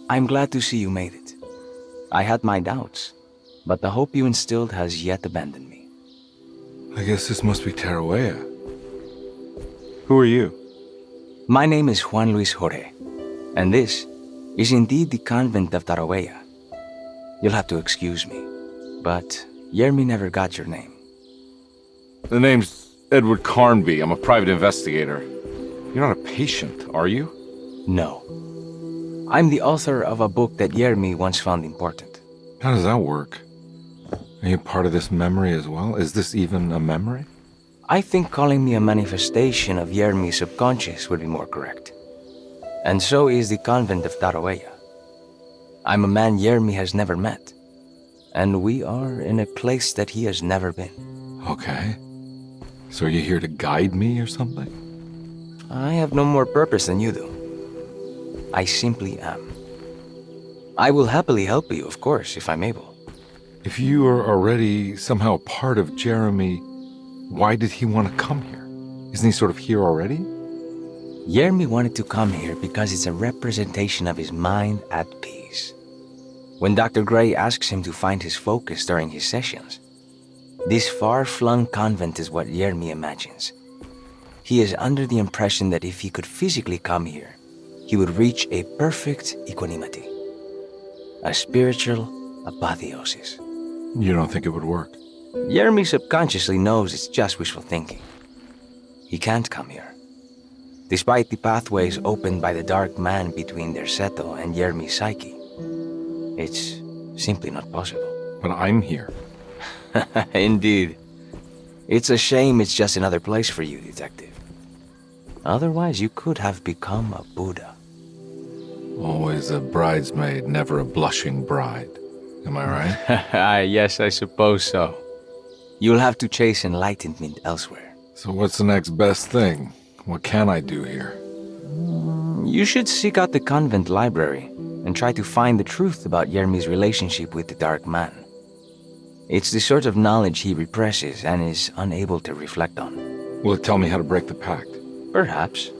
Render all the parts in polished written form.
I'm glad to see you made it. I had my doubts, but the hope you instilled has yet abandoned me. I guess this must be Tarawea. Who are you? My name is Juan Luis Jorge, and this is indeed the convent of Tarawea. You'll have to excuse me, but Yermi never got your name. The name's Edward Carnby. I'm a private investigator. You're not a patient, are you? No. I'm the author of a book that Yermi once found important. How does that work? Are you part of this memory as well? Is this even a memory? I think calling me a manifestation of Yermi's subconscious would be more correct. And so is the convent of Tarawea. I'm a man Yermi has never met, and we are in a place that he has never been. Okay. So are you here to guide me or something? I have no more purpose than you do. I simply am. I will happily help you, of course, if I'm able. If you are already somehow part of Jeremy, why did he want to come here? Isn't he sort of here already? Yermi wanted to come here because it's a representation of his mind at peace. When Dr. Gray asks him to find his focus during his sessions, this far-flung convent is what Yermi imagines. He is under the impression that if he could physically come here, he would reach a perfect equanimity, a spiritual apotheosis. You don't think it would work? Yermi subconsciously knows it's just wishful thinking. He can't come here. Despite the pathways opened by the dark man between Derceto and Yermi's psyche, it's simply not possible. But I'm here. Indeed. It's a shame it's just another place for you, Detective. Otherwise, you could have become a Buddha. Always a bridesmaid, never a blushing bride. Am I right? Yes, I suppose so. You'll have to chase enlightenment elsewhere. So what's the next best thing? What can I do here? You should seek out the convent library and try to find the truth about Yermi's relationship with the Dark Man. It's the sort of knowledge he represses and is unable to reflect on. Will it tell me how to break the pact? Perhaps.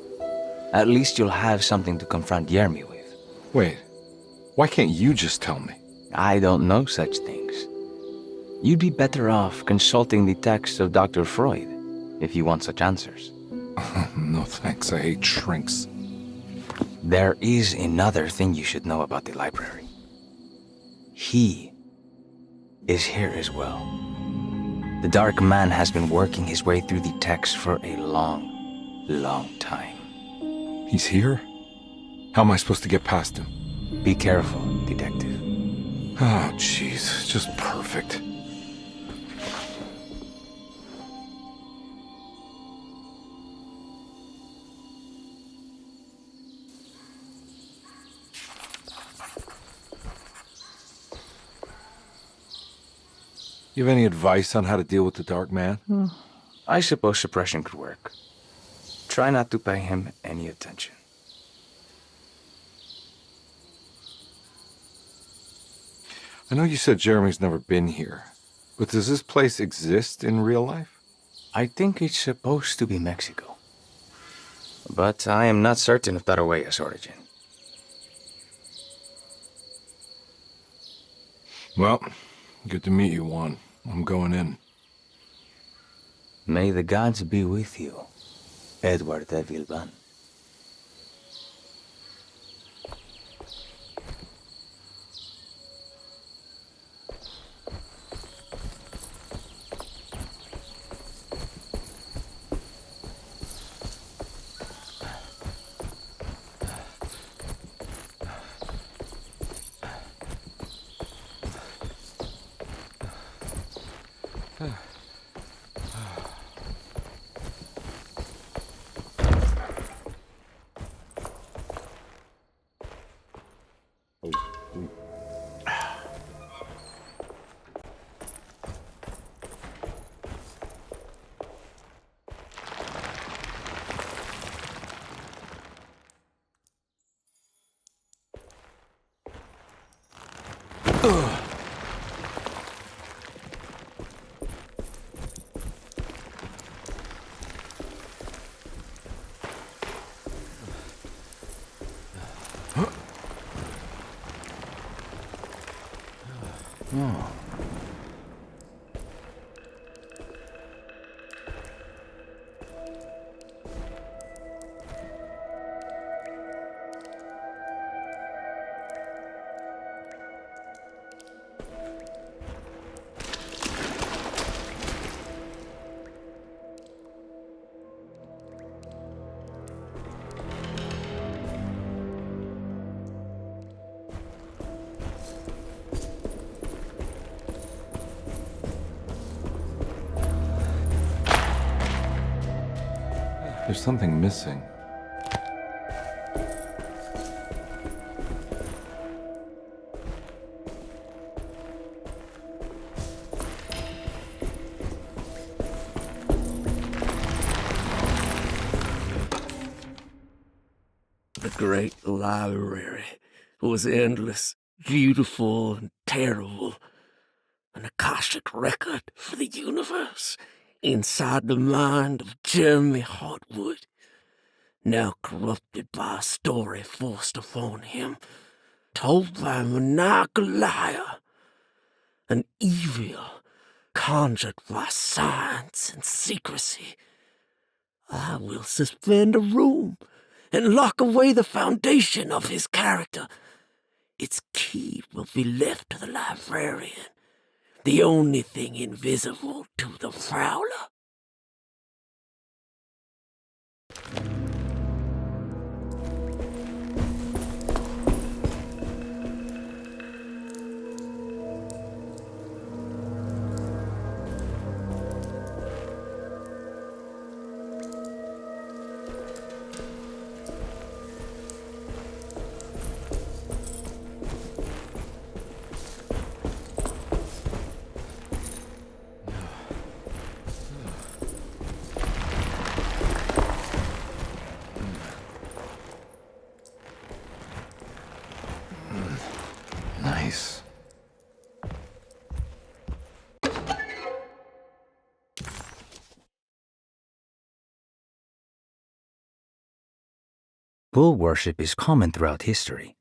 At least you'll have something to confront Yermi with. Wait, why can't you just tell me? I don't know such things. You'd be better off consulting the text of Dr. Freud if you want such answers. No thanks, I hate shrinks. There is another thing you should know about the library. He is here as well. The Dark Man has been working his way through the text for a long time. He's here? How am I supposed to get past him? Be careful, Detective. Oh, jeez, just perfect. You have any advice on how to deal with the Dark Man? I suppose suppression could work. Try not to pay him any attention. I know you said Jeremy's never been here, but does this place exist in real life? I think it's supposed to be Mexico. But I am not certain of Tarawea's origin. Well, good to meet you, Juan. I'm going in. May the gods be with you, Edward de Vilban. Oh. There's something missing. The great library was endless, beautiful, and terrible. An Akashic record for the universe inside the mind of Jeremy Hartwood, now corrupted by a story forced upon him, told by a maniacal liar, an evil conjured by science and secrecy. I will suspend a room and lock away the foundation of his character. Its key will be left to the librarian, the only thing invisible to the Prowler. Nice. Bull worship is common throughout history.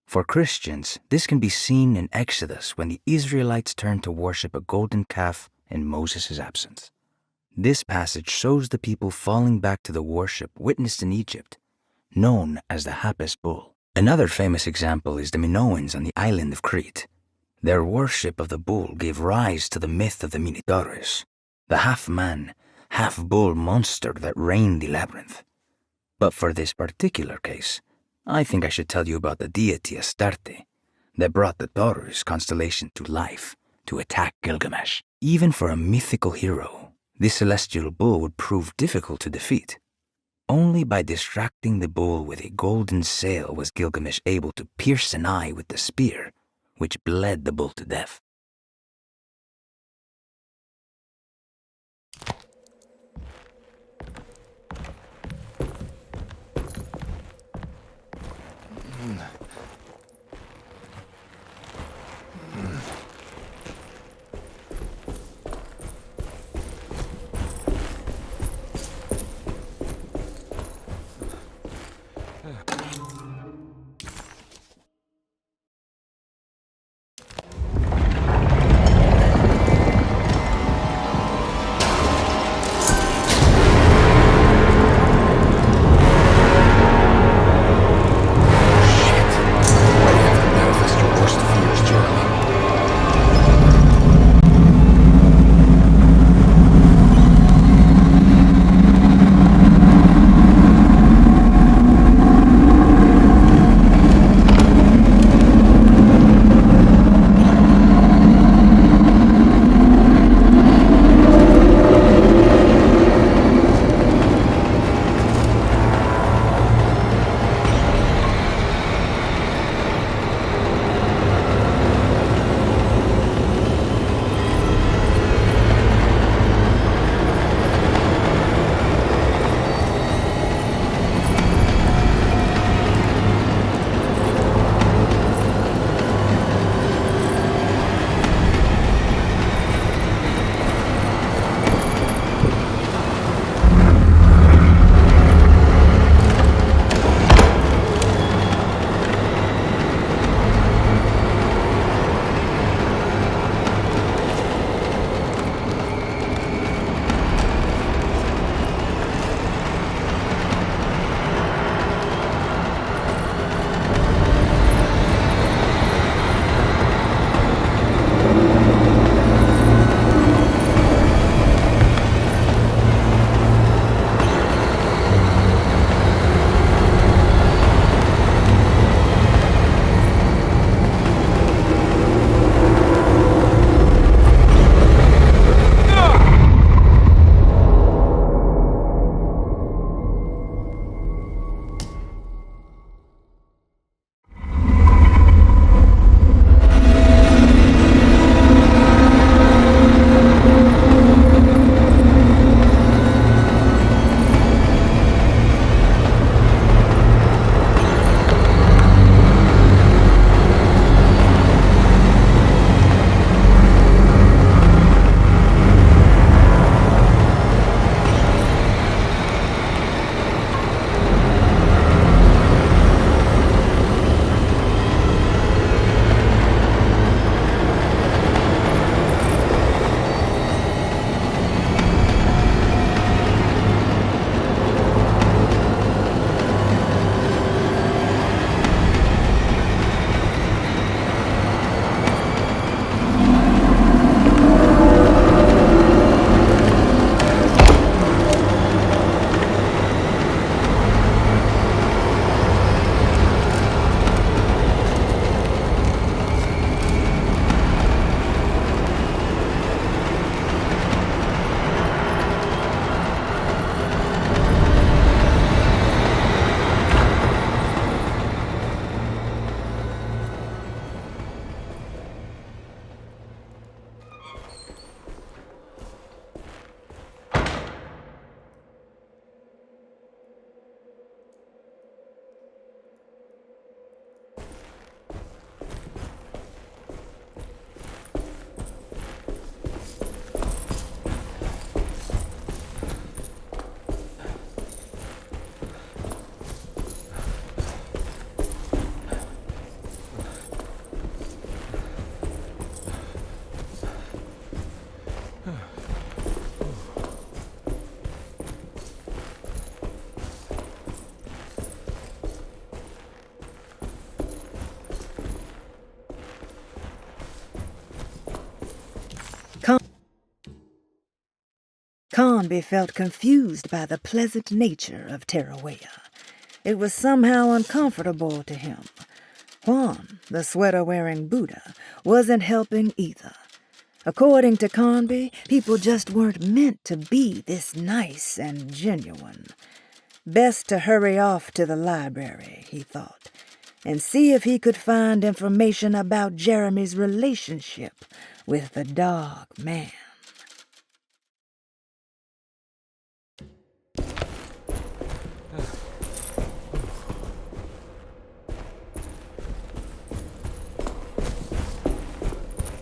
For Christians, this can be seen in Exodus when the Israelites turned to worship a golden calf in Moses' absence. This passage shows the people falling back to the worship witnessed in Egypt, known as the Hapes bull. Another famous example is the Minoans on the island of Crete. Their worship of the bull gave rise to the myth of the Minotaurus, the half-man, half-bull monster that reigned the labyrinth. But for this particular case, I think I should tell you about the deity Astarte that brought the Taurus constellation to life to attack Gilgamesh. Even for a mythical hero, this celestial bull would prove difficult to defeat. Only by distracting the bull with a golden sail was Gilgamesh able to pierce an eye with the spear, which bled the bull to death. Conby felt confused by the pleasant nature of Tarawea. It was somehow uncomfortable to him. Juan, the sweater-wearing Buddha, wasn't helping either. According to Conby, people just weren't meant to be this nice and genuine. Best to hurry off to the library, he thought, and see if he could find information about Jeremy's relationship with the dog man.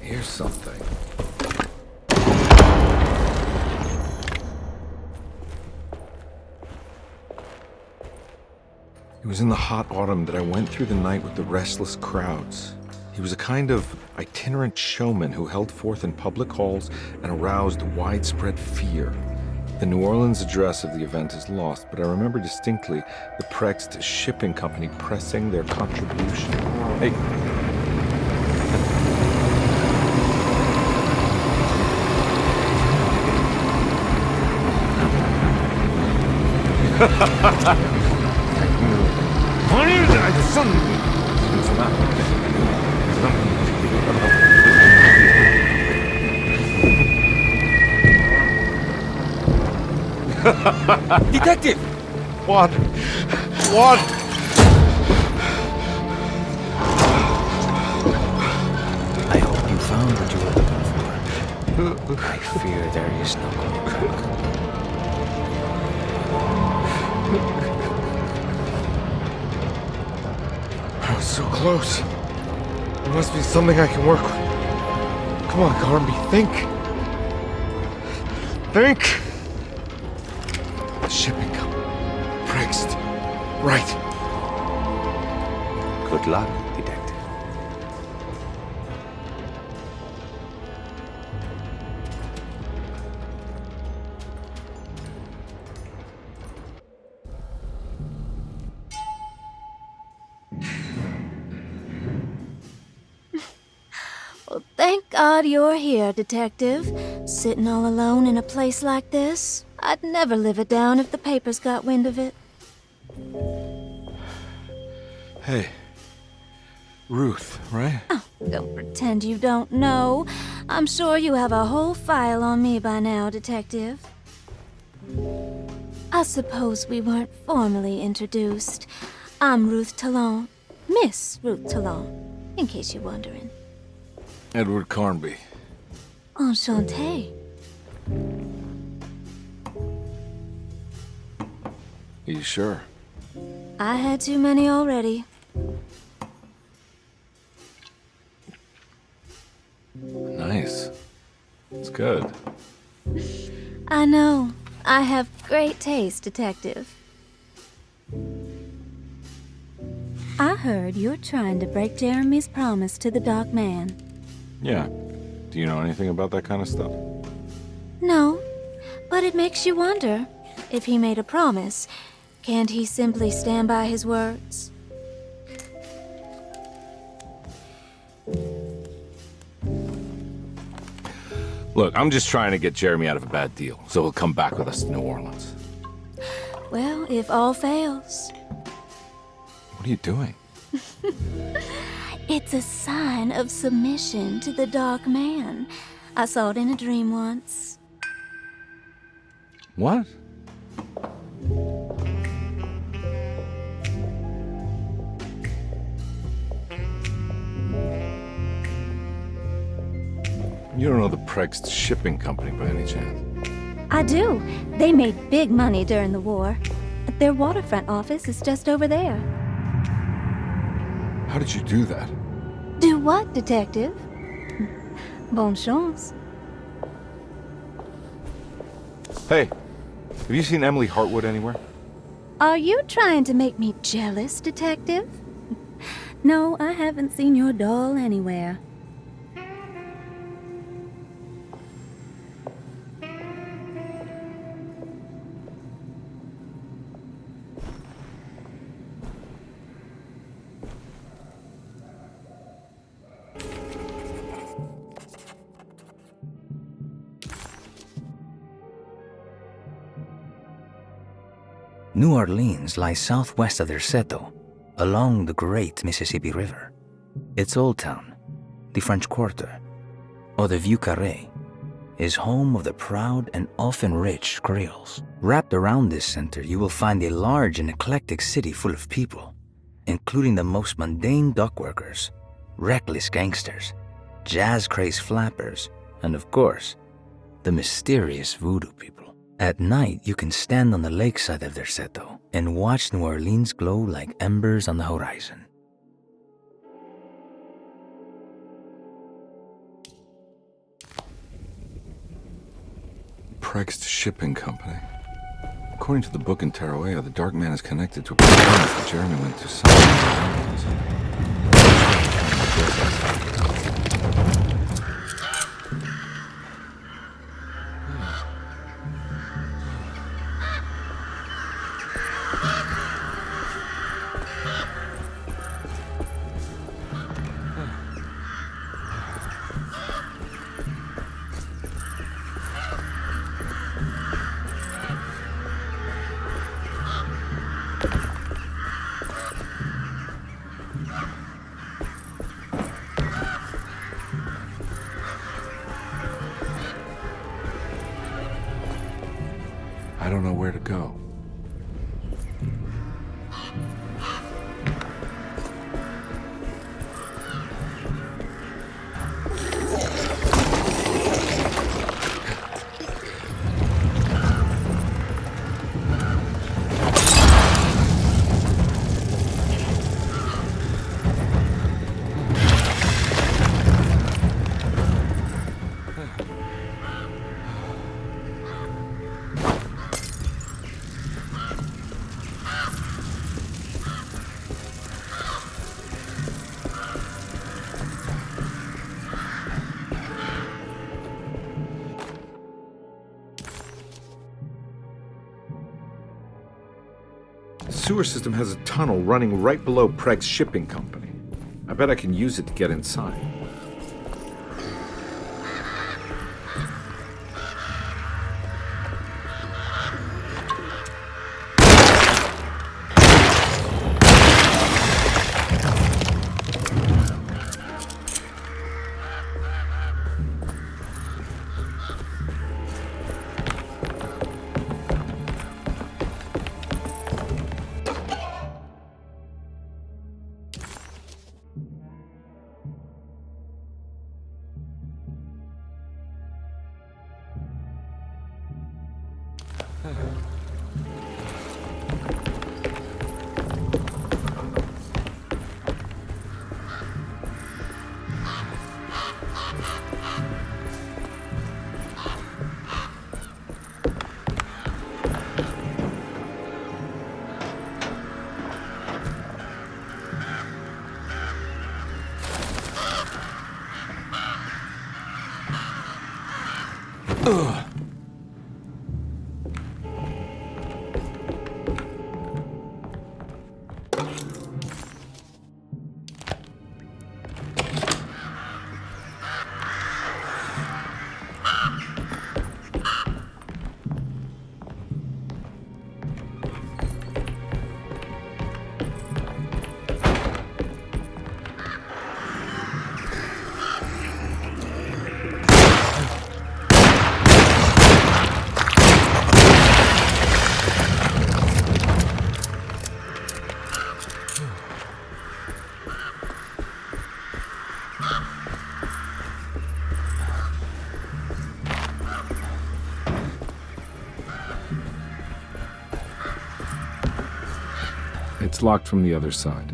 Here's something. It was in the hot autumn that I went through the night with the restless crowds. He was a kind of itinerant showman who held forth in public halls and aroused widespread fear. The New Orleans address of the event is lost, but I remember distinctly the Prext Shipping Company pressing their contribution. Hey. Detective! What? What? I hope you found what you were looking for. I fear there is no going back. I was so close. There must be something I can work with. Come on, Carnby, think. Think. The shipping company. Prext. Right. Good luck, detective. Well, thank God you're here, Detective. Sitting all alone in a place like this? I'd never live it down if the papers got wind of it. Hey. Ruth, right? Oh, don't pretend you don't know. I'm sure you have a whole file on me by now, Detective. I suppose we weren't formally introduced. I'm Ruth Talon. Miss Ruth Talon, in case you're wondering. Edward Carnby. Enchanté. Are you sure? I had too many already. Nice. It's good. I know. I have great taste, Detective. I heard you're trying to break Jeremy's promise to the Dark Man. Yeah. Do you know anything about that kind of stuff? No, but it makes you wonder. If he made a promise, can't he simply stand by his words? Look, I'm just trying to get Jeremy out of a bad deal, so he'll come back with us to New Orleans. Well, if all fails. What are you doing? It's a sign of submission to the Dark Man. I saw it in a dream once. What? You don't know the Prext Shipping Company by any chance? I do. They made big money during the war. Their waterfront office is just over there. How did you do that? Do what, Detective? Bonne chance. Hey, have you seen Emily Hartwood anywhere? Are you trying to make me jealous, Detective? No, I haven't seen your doll anywhere. New Orleans lies southwest of Derceto, along the great Mississippi River. Its Old Town, the French Quarter, or the Vieux Carré, is home of the proud and often rich Creoles. Wrapped around this center, you will find a large and eclectic city full of people, including the most mundane dock workers, reckless gangsters, jazz-crazed flappers, and of course, the mysterious voodoo people. At night, you can stand on the lakeside of Derceto and watch New Orleans glow like embers on the horizon. Prext Shipping Company. According to the book in Tarawea, the Dark Man is connected to a performance that Jeremy went to I don't know where to go. The sewer system has a tunnel running right below Prext Shipping Company. I bet I can use it to get inside. It's locked from the other side.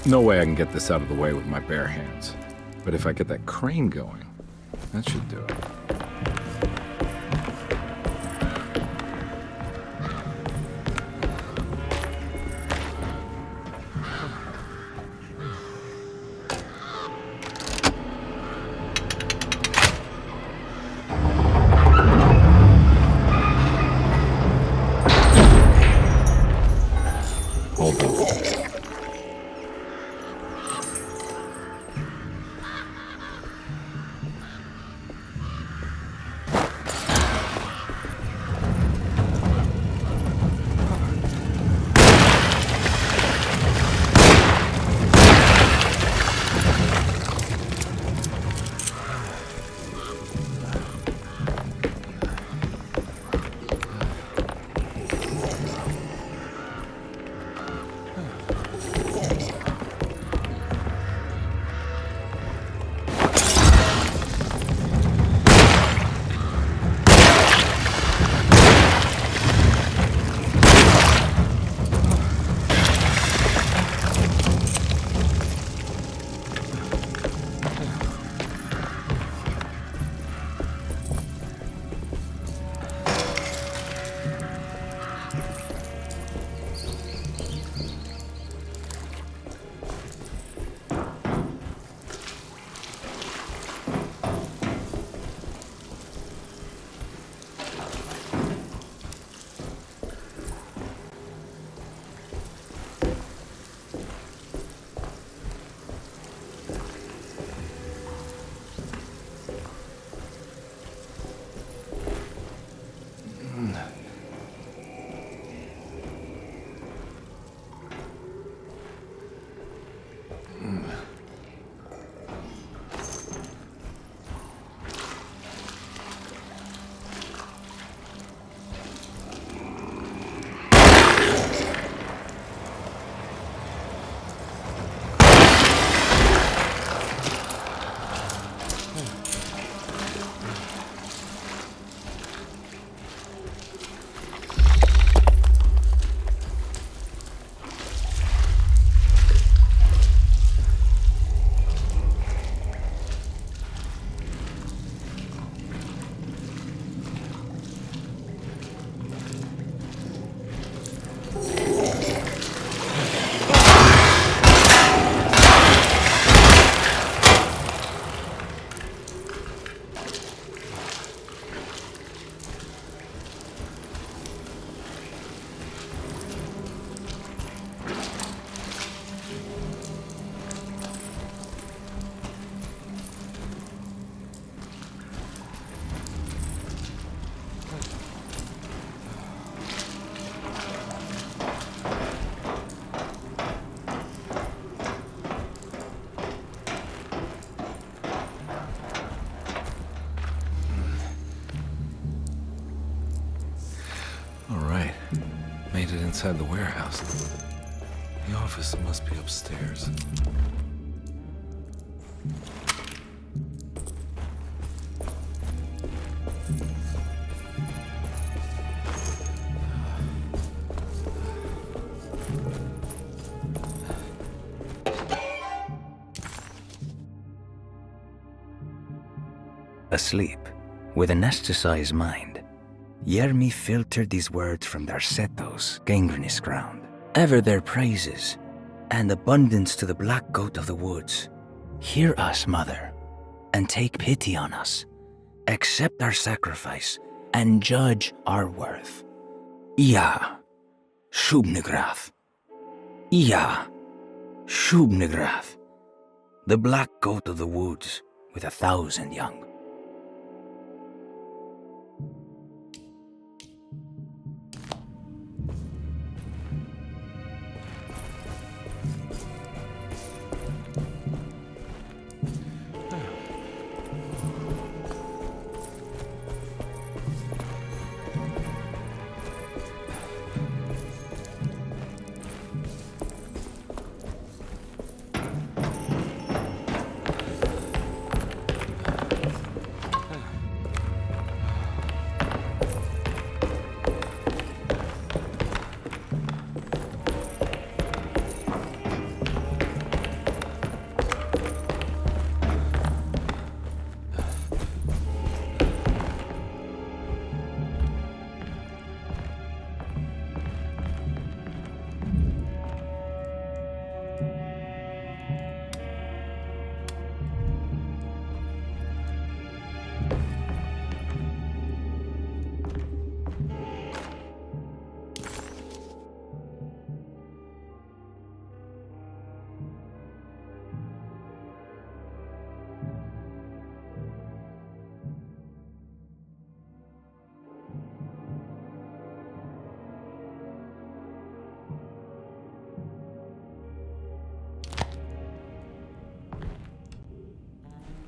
No way I can get this out of the way with my bare hands. But if I get that crane going, that should do it. inside the warehouse. The office must be upstairs. Asleep, with an anesthetized mind, Yermi filtered these words from Darcetos, gangrenous ground. Ever their praises, and abundance to the black goat of the woods. Hear us, mother, and take pity on us. Accept our sacrifice, and judge our worth. Ia, Shubnigrath. Ia, Shubnigrath. The black goat of the woods with 1,000 young.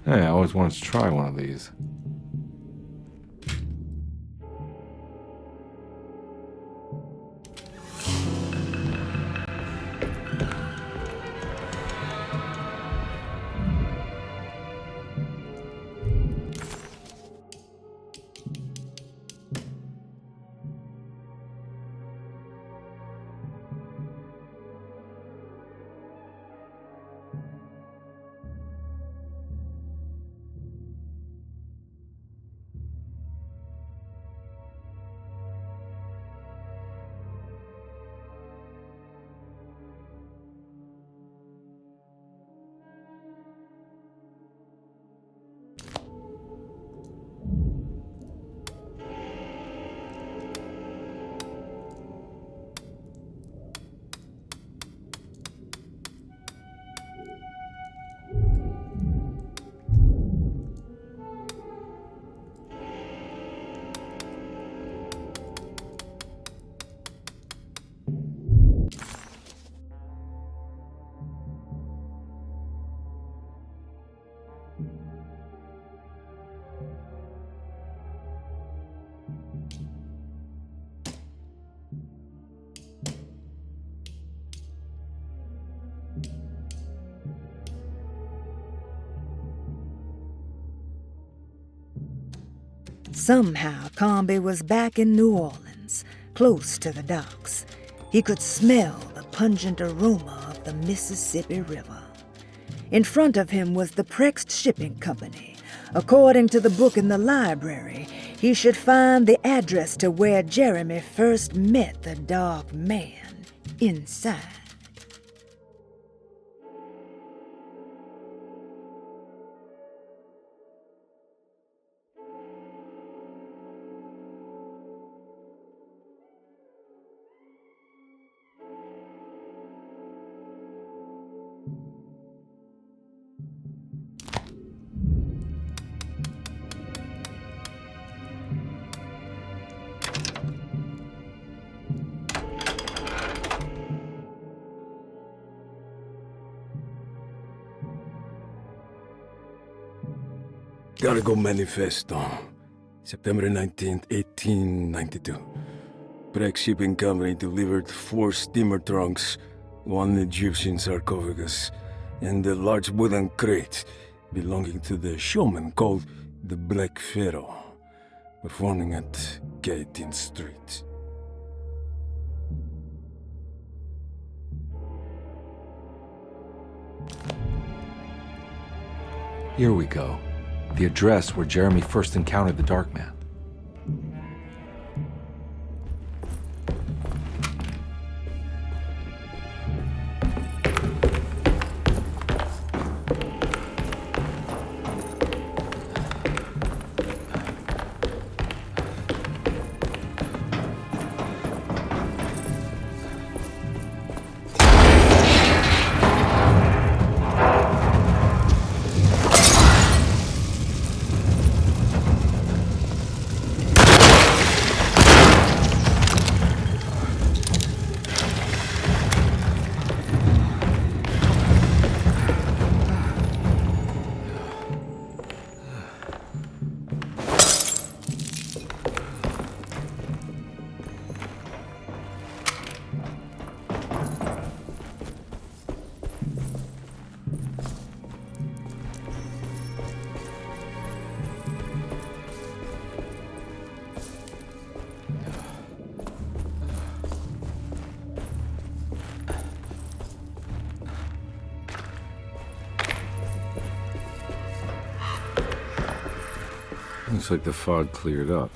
Hey, I always wanted to try one of these. Somehow, Comby was back in New Orleans, close to the docks. He could smell the pungent aroma of the Mississippi River. In front of him was the Prext Shipping Company. According to the book in the library, he should find the address to where Jeremy first met the dark man inside. Cargo Manifesto, September 19th, 1892. Shipwreck Shipping Company delivered 4 steamer trunks, 1 Egyptian sarcophagus, and a large wooden crate belonging to the showman called the Black Pharaoh, performing at Gallatin Street. Here we go. The address where Jeremy first encountered the Dark Man. Looks like the fog cleared up.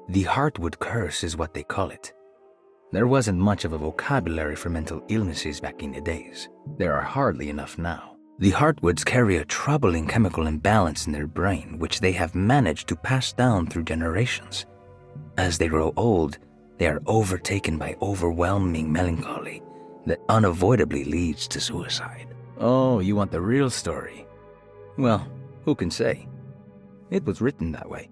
The Heartwood Curse is what they call it. There wasn't much of a vocabulary for mental illnesses back in the days. There are hardly enough now. The Heartwoods carry a troubling chemical imbalance in their brain, which they have managed to pass down through generations. As they grow old, they are overtaken by overwhelming melancholy that unavoidably leads to suicide. Oh, you want the real story? Well, who can say? It was written that way.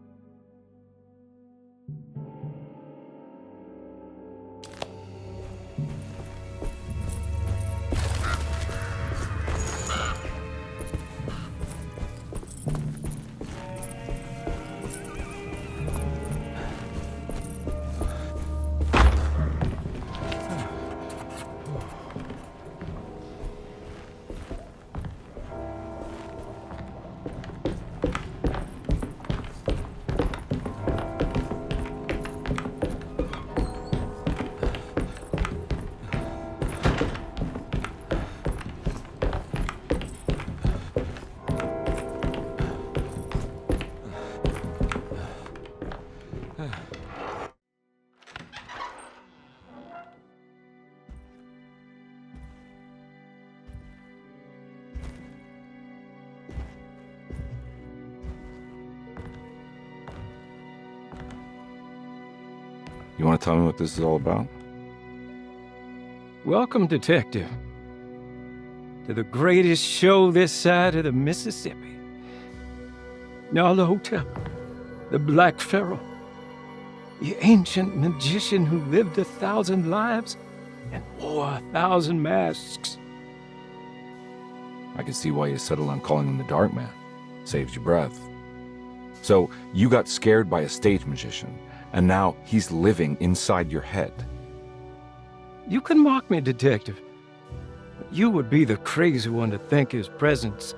You want to tell me what this is all about? Welcome, Detective, to the greatest show this side of the Mississippi. Nyarlathotep, the Black Pharaoh, the ancient magician who lived 1,000 lives and wore 1,000 masks. I can see why you settled on calling him the Dark Man. Saves you breath. So, you got scared by a stage magician, and now he's living inside your head. You can mock me, Detective, but you would be the crazy one to think his presence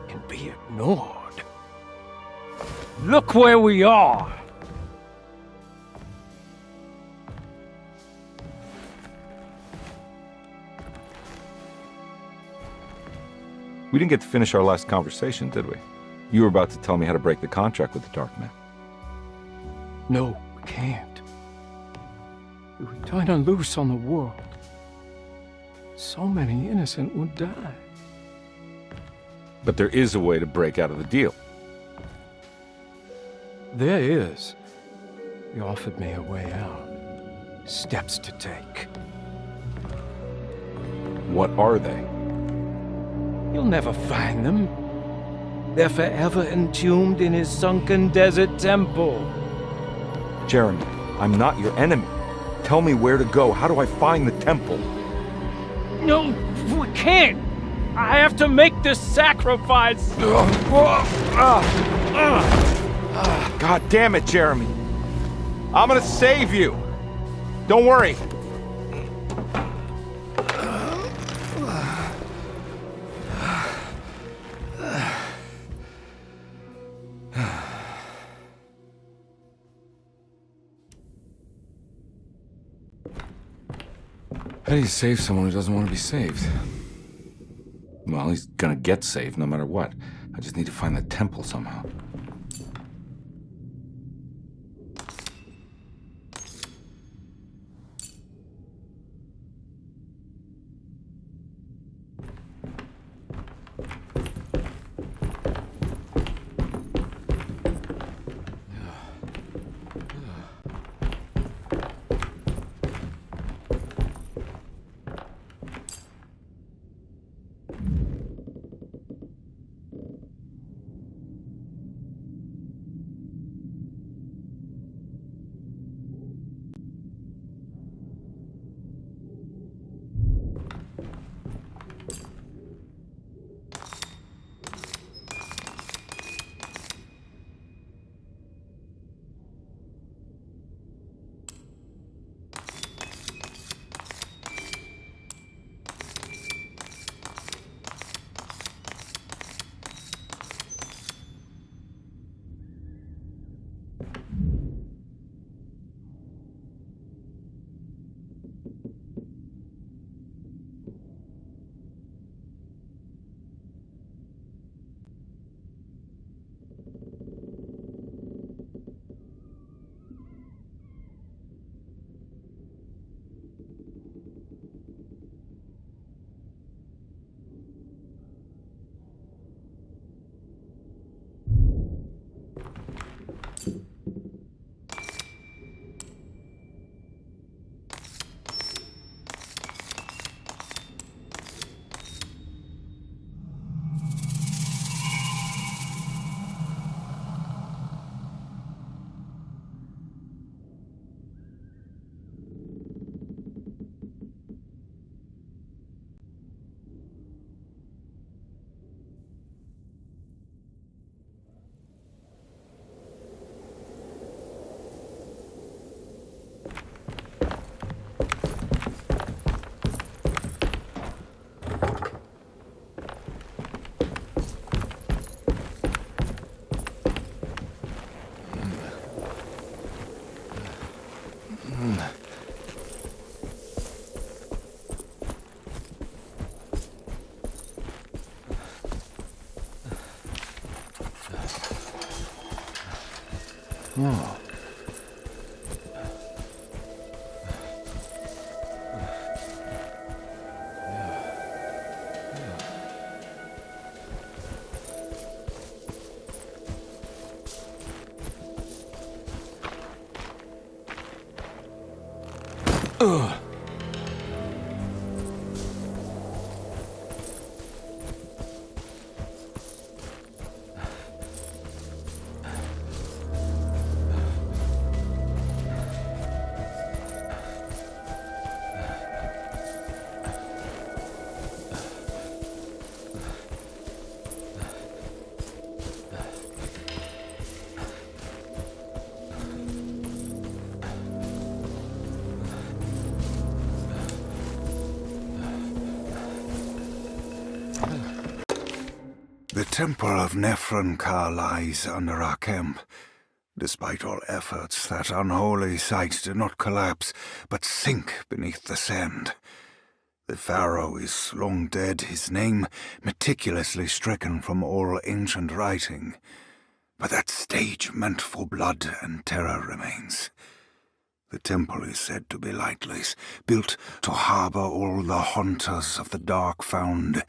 can be ignored. Look where we are! We didn't get to finish our last conversation, did we? You were about to tell me how to break the contract with the Darkmen. No, we can't. We would turn her loose on the world. So many innocent would die. But there is a way to break out of the deal. There is. He offered me a way out. Steps to take. What are they? You'll never find them. They're forever entombed in his sunken desert temple. Jeremy, I'm not your enemy. Tell me where to go. How do I find the temple? No, we can't. I have to make this sacrifice. God damn it, Jeremy. I'm gonna save you. Don't worry. How do you save someone who doesn't want to be saved? Well, he's gonna get saved no matter what. I just need to find the temple somehow. Oh. The Temple of Nephron-Ka lies under our camp. Despite all efforts, that unholy site did not collapse, but sink beneath the sand. The pharaoh is long dead, his name meticulously stricken from all ancient writing. But that stage meant for blood and terror remains. The temple is said to be lightless, built to harbor all the haunters of the dark found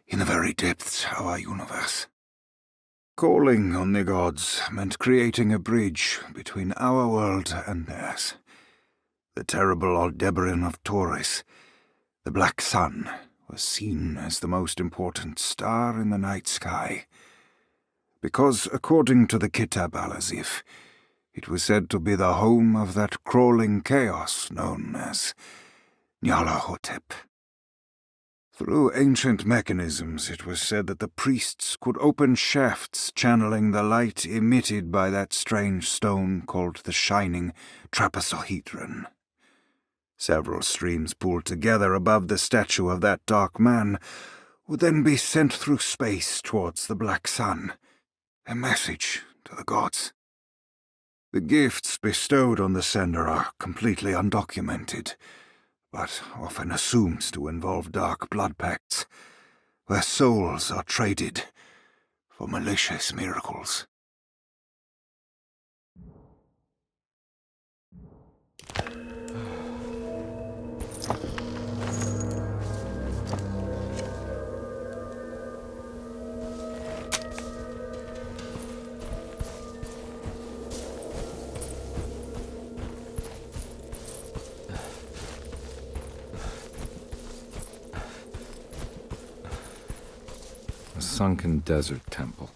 in the very depths of our universe. Calling on the gods meant creating a bridge between our world and theirs. The terrible Aldebaran of Taurus, the Black Sun, was seen as the most important star in the night sky, because, according to the Kitab al-Azif, it was said to be the home of that crawling chaos known as Nyarlathotep. Through ancient mechanisms, it was said that the priests could open shafts channeling the light emitted by that strange stone called the Shining Trapezohedron. Several streams pooled together above the statue of that dark man would then be sent through space towards the Black Sun, a message to the gods. The gifts bestowed on the sender are completely undocumented, but often assumed to involve dark blood pacts, where souls are traded for malicious miracles. A sunken desert temple.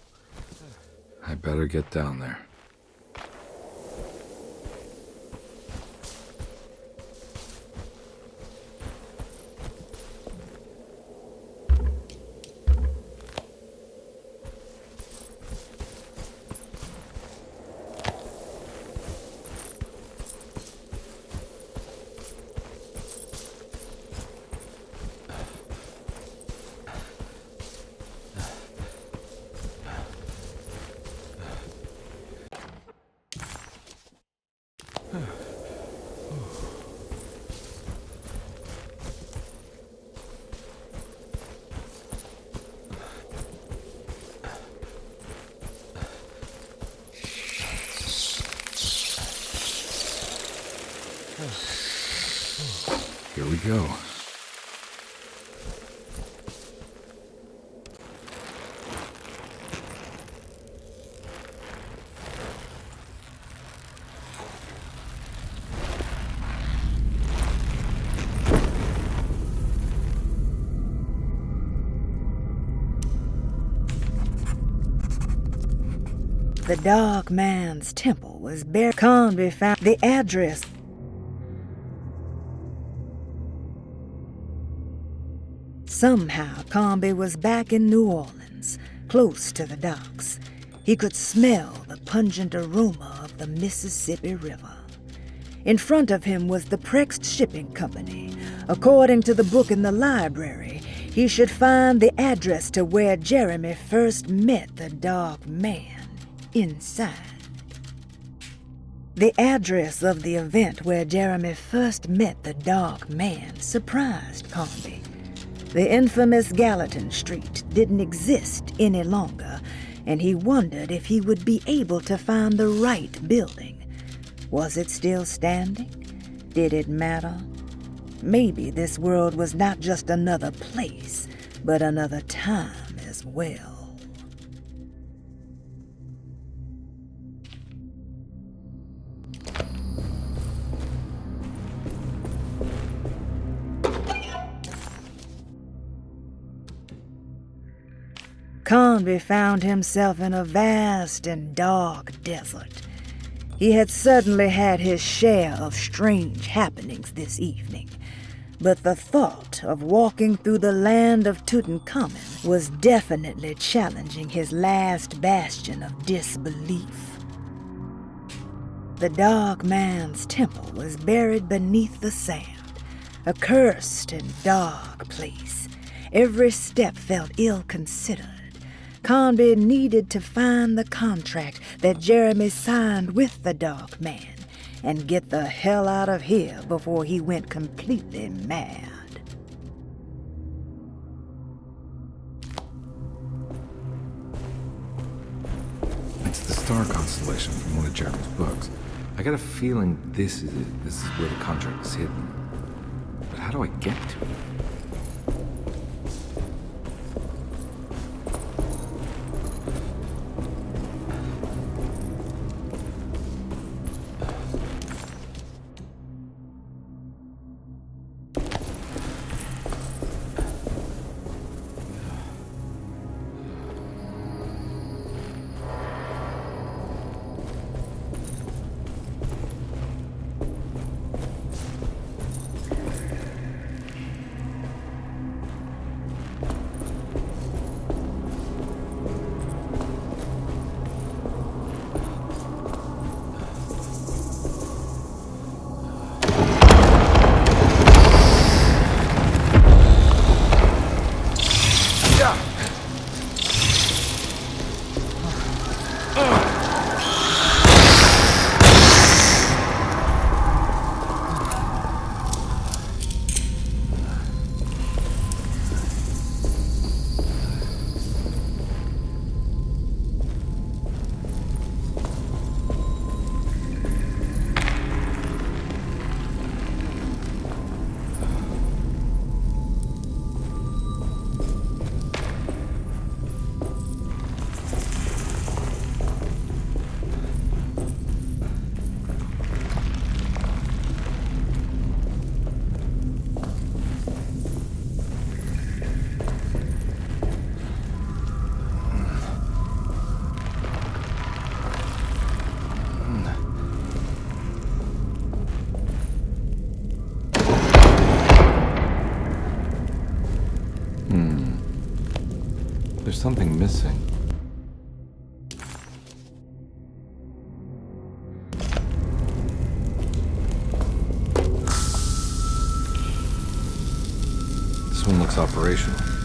I better get down there. Here we go. The Dark Man's temple was buried. Conby found the address. Somehow, Conby was back in New Orleans, close to the docks. He could smell the pungent aroma of the Mississippi River. In front of him was the Prext Shipping Company. According to the book in the library, he should find the address to where Jeremy first met the Dark Man inside. The address of the event where Jeremy first met the Dark Man surprised Conby. The infamous Gallatin Street didn't exist any longer, and he wondered if he would be able to find the right building. Was it still standing? Did it matter? Maybe this world was not just another place, but another time as well. Conby found himself in a vast and dark desert. He had certainly had his share of strange happenings this evening, but the thought of walking through the land of Tutankhamun was definitely challenging his last bastion of disbelief. The Dark Man's temple was buried beneath the sand, a cursed and dark place. Every step felt ill-considered. Conby needed to find the contract that Jeremy signed with the Dark Man and get the hell out of here before he went completely mad. It's the star constellation from one of Jeremy's books. I got a feeling this is it. This is where the contract is hidden. But how do I get to it? There's something missing. This one looks operational.